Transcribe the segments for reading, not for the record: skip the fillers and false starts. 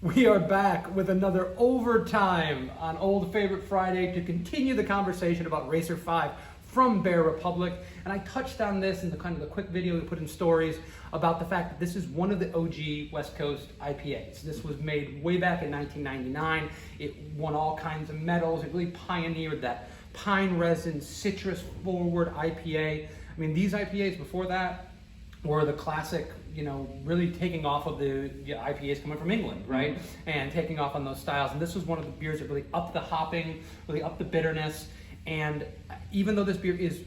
We are back with another overtime on Old Favorite Friday to continue the conversation about Racer 5 from Bear Republic. And I touched on this in the kind of the quick video we put in stories about the fact that this is one of the OG West Coast IPAs. This was made way back in 1999. It won all kinds of medals. It really pioneered that pine resin, citrus forward IPA. I mean, these IPAs before that were the classic, really taking off of the IPAs coming from England, right? Mm-hmm. And taking off on those styles. And this was one of the beers that really upped the hopping, really upped the bitterness. And even though this beer is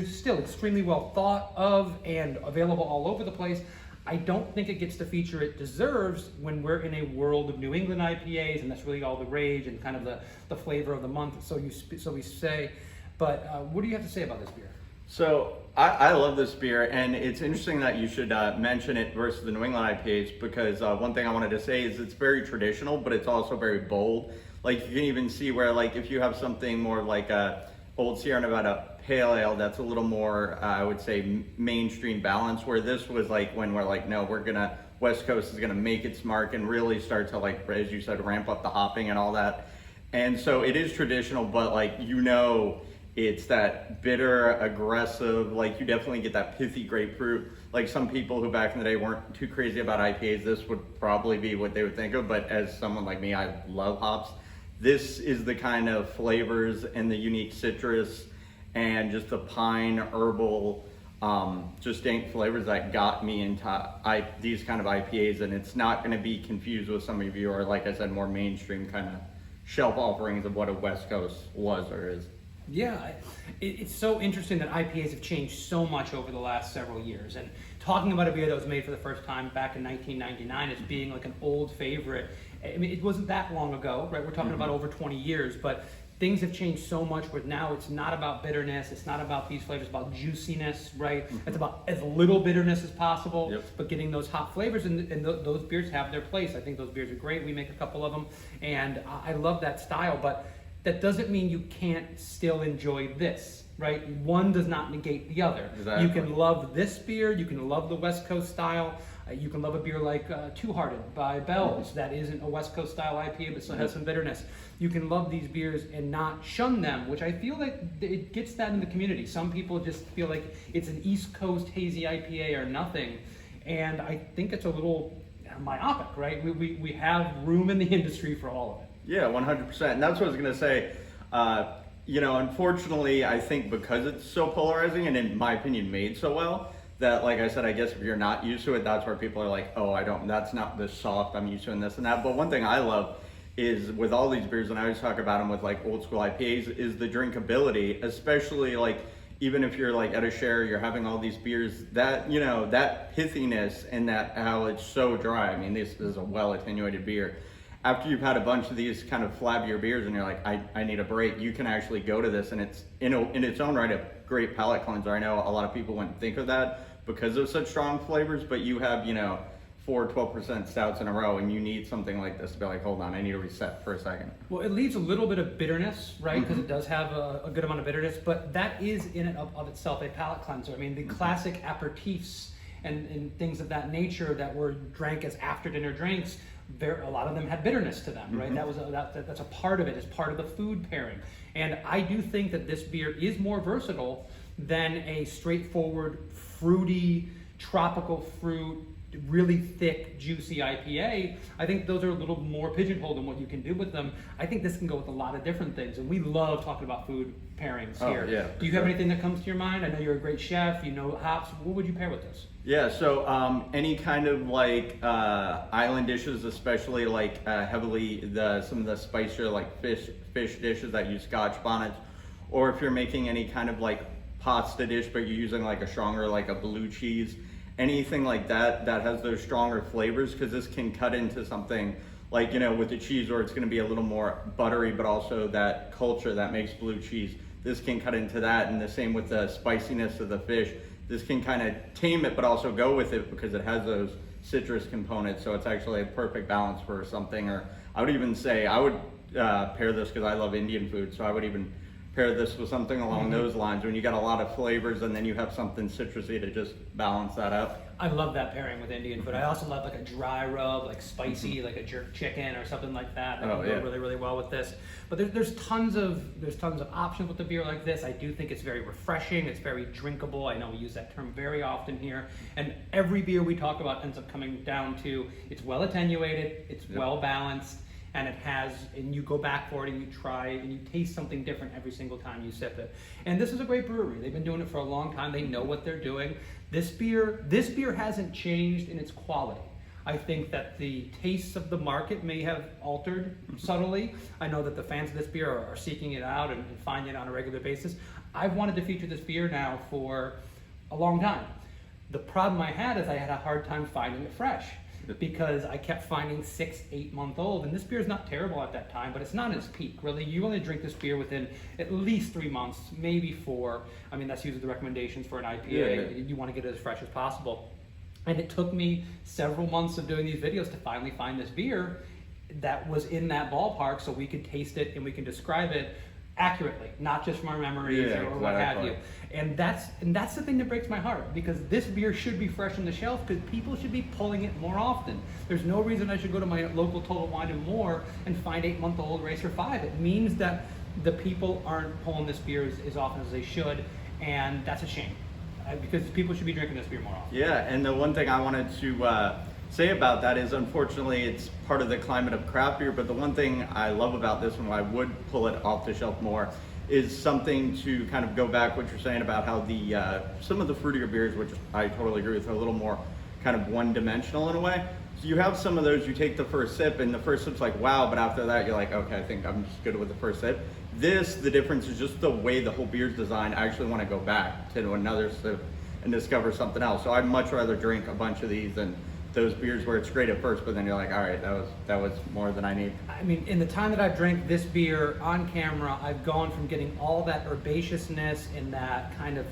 still extremely well thought of and available all over the place, I don't think it gets the feature it deserves when we're in a world of New England IPAs, and that's really all the rage and kind of the flavor of the month, so we say. But what do you have to say about this beer? So I love this beer, and it's interesting that you should mention it versus the New England IPAs, because one thing I wanted to say is it's very traditional, but it's also very bold. Like, you can even see where, like, if you have something more like a Old Sierra Nevada Pale Ale, that's a little more, I would say, mainstream balance, where this was like when we're like, no, West Coast is gonna make its mark and really start to, like, as you said, ramp up the hopping and all that. And so it is traditional, but it's that bitter, aggressive, like, you definitely get that pithy grapefruit. Like, some people who back in the day weren't too crazy about IPAs, this would probably be what they would think of, but as someone like me, I love hops. This is the kind of flavors and the unique citrus and just the pine, herbal, just dank flavors that got me into these kind of IPAs, and it's not gonna be confused with some of you, or like I said, more mainstream kind of shelf offerings of what a West Coast was or is. Yeah, it's so interesting that IPAs have changed so much over the last several years. And talking about a beer that was made for the first time back in 1999 as being like an old favorite, I mean, it wasn't that long ago, right? We're talking about over 20 years, but things have changed so much where now it's not about bitterness, it's not about these flavors, it's about juiciness, right? It's about as little bitterness as possible, but getting those hot flavors, and those beers have their place. I think those beers are great. We make a couple of them, and I love that style, but that doesn't mean you can't still enjoy this, right? One does not negate the other. Exactly. You can love this beer, you can love the West Coast style, you can love a beer like Two Hearted by Bell's that isn't a West Coast style IPA but still has some bitterness. You can love these beers and not shun them, which I feel like it gets that in the community. Some people just feel like it's an East Coast hazy IPA or nothing, and I think it's a little myopic, right? We have room in the industry for all of it. Yeah, 100%. And that's what I was going to say. Unfortunately, I think because it's so polarizing and, in my opinion, made so well, that, like I said, I guess if you're not used to it, that's where people are like, oh, that's not this soft, I'm used to and this and that. But one thing I love is with all these beers, and I always talk about them with like old school IPAs, is the drinkability, especially like, even if you're like at a share, you're having all these beers, that, that pithiness and that how it's so dry. I mean, this is a well attenuated beer. After you've had a bunch of these kind of flabbier beers and you're like, I need a break, you can actually go to this, and it's in its own right a great palate cleanser. I know a lot of people wouldn't think of that because of such strong flavors, but you have, 4 12% stouts in a row, and you need something like this to be like, hold on, I need to reset for a second. Well, it leaves a little bit of bitterness, right? Because it does have a good amount of bitterness, but that is in and of itself a palate cleanser. I mean, the classic aperitifs and things of that nature that were drank as after dinner drinks, a lot of them had bitterness to them, right? That's a part of it, it's part of the food pairing. And I do think that this beer is more versatile than a straightforward, fruity, tropical fruit, really thick, juicy IPA. I think those are a little more pigeonholed in what you can do with them. I think this can go with a lot of different things, and we love talking about food pairings here. Yeah, do you have anything that comes to your mind? I know you're a great chef, you know hops. What would you pair with this? Yeah, so any kind of like island dishes, especially like heavily some of the spicier like fish dishes that use Scotch bonnets, or if you're making any kind of like pasta dish but you're using like a stronger, like a blue cheese, anything like that has those stronger flavors, because this can cut into something like, with the cheese, where it's going to be a little more buttery, but also that culture that makes blue cheese. This can cut into that, and the same with the spiciness of the fish. This can kind of tame it, but also go with it because it has those citrus components. So it's actually a perfect balance for something. Or I would even say I would pair this, because I love Indian food. So I would even pair this with something along those lines when you got a lot of flavors and then you have something citrusy to just balance that out. I love that pairing with Indian food. I also love like a dry rub, like spicy, like a jerk chicken or something like that. That would go really, really well with this. But there's tons of options with the beer like this. I do think it's very refreshing. It's very drinkable. I know we use that term very often here. And every beer we talk about ends up coming down to it's well attenuated, it's well balanced, and and you go back for it and you try and you taste something different every single time you sip it. And this is a great brewery. They've been doing it for a long time. They know what they're doing. This beer hasn't changed in its quality. I think that the tastes of the market may have altered subtly. I know that the fans of this beer are seeking it out and finding it on a regular basis. I've wanted to feature this beer now for a long time. The problem I had is I had a hard time finding it fresh, because I kept finding 6-8 month old, and this beer is not terrible at that time, but it's not its peak. Really, you only drink this beer within at least 3 months, maybe 4. I mean, that's usually the recommendations for an IPA. You want to get it as fresh as possible. And it took me several months of doing these videos to finally find this beer that was in that ballpark, so we could taste it and we can describe it accurately, not just from our memories or what have you. And that's the thing that breaks my heart, because this beer should be fresh on the shelf, because people should be pulling it more often. There's no reason I should go to my local Total Wine and More and find 8-month-old Racer 5. It means that the people aren't pulling this beer as often as they should, and that's a shame, because people should be drinking this beer more often. Yeah, and the one thing I wanted to say about that is, unfortunately, it's part of the climate of craft beer, but the one thing I love about this one, why I would pull it off the shelf more, is something to kind of go back what you're saying about how the some of the fruitier beers, which I totally agree with, are a little more kind of one-dimensional in a way. So you have some of those, you take the first sip, and the first sip's like, wow, but after that you're like, okay, I think I'm just good with the first sip. This, the difference is just the way the whole beer's designed. I actually want to go back to another sip and discover something else. So I'd much rather drink a bunch of these than those beers where it's great at first, but then you're like, all right, that was more than I need. I mean, in the time that I've drank this beer on camera, I've gone from getting all that herbaceousness and that kind of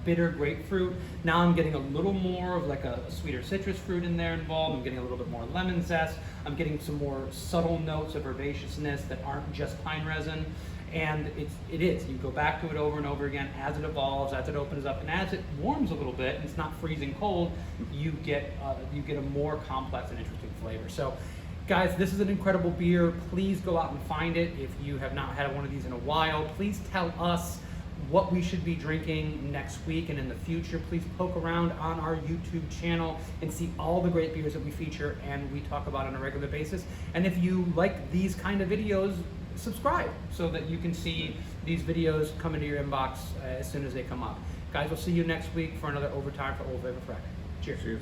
bitter grapefruit. Now I'm getting a little more of like a sweeter citrus fruit in there involved. I'm getting a little bit more lemon zest. I'm getting some more subtle notes of herbaceousness that aren't just pine resin. And it is. You go back to it over and over again as it evolves, as it opens up, and as it warms a little bit, and it's not freezing cold, you get a more complex and interesting flavor. So, guys, this is an incredible beer. Please go out and find it. If you have not had one of these in a while, please tell us what we should be drinking next week and in the future. Please poke around on our YouTube channel and see all the great beers that we feature and we talk about on a regular basis. And if you like these kind of videos, subscribe so that you can see these videos come into your inbox as soon as they come up. Guys, we'll see you next week for another Overtime for Old Flavor Friday. Cheers. Cheers.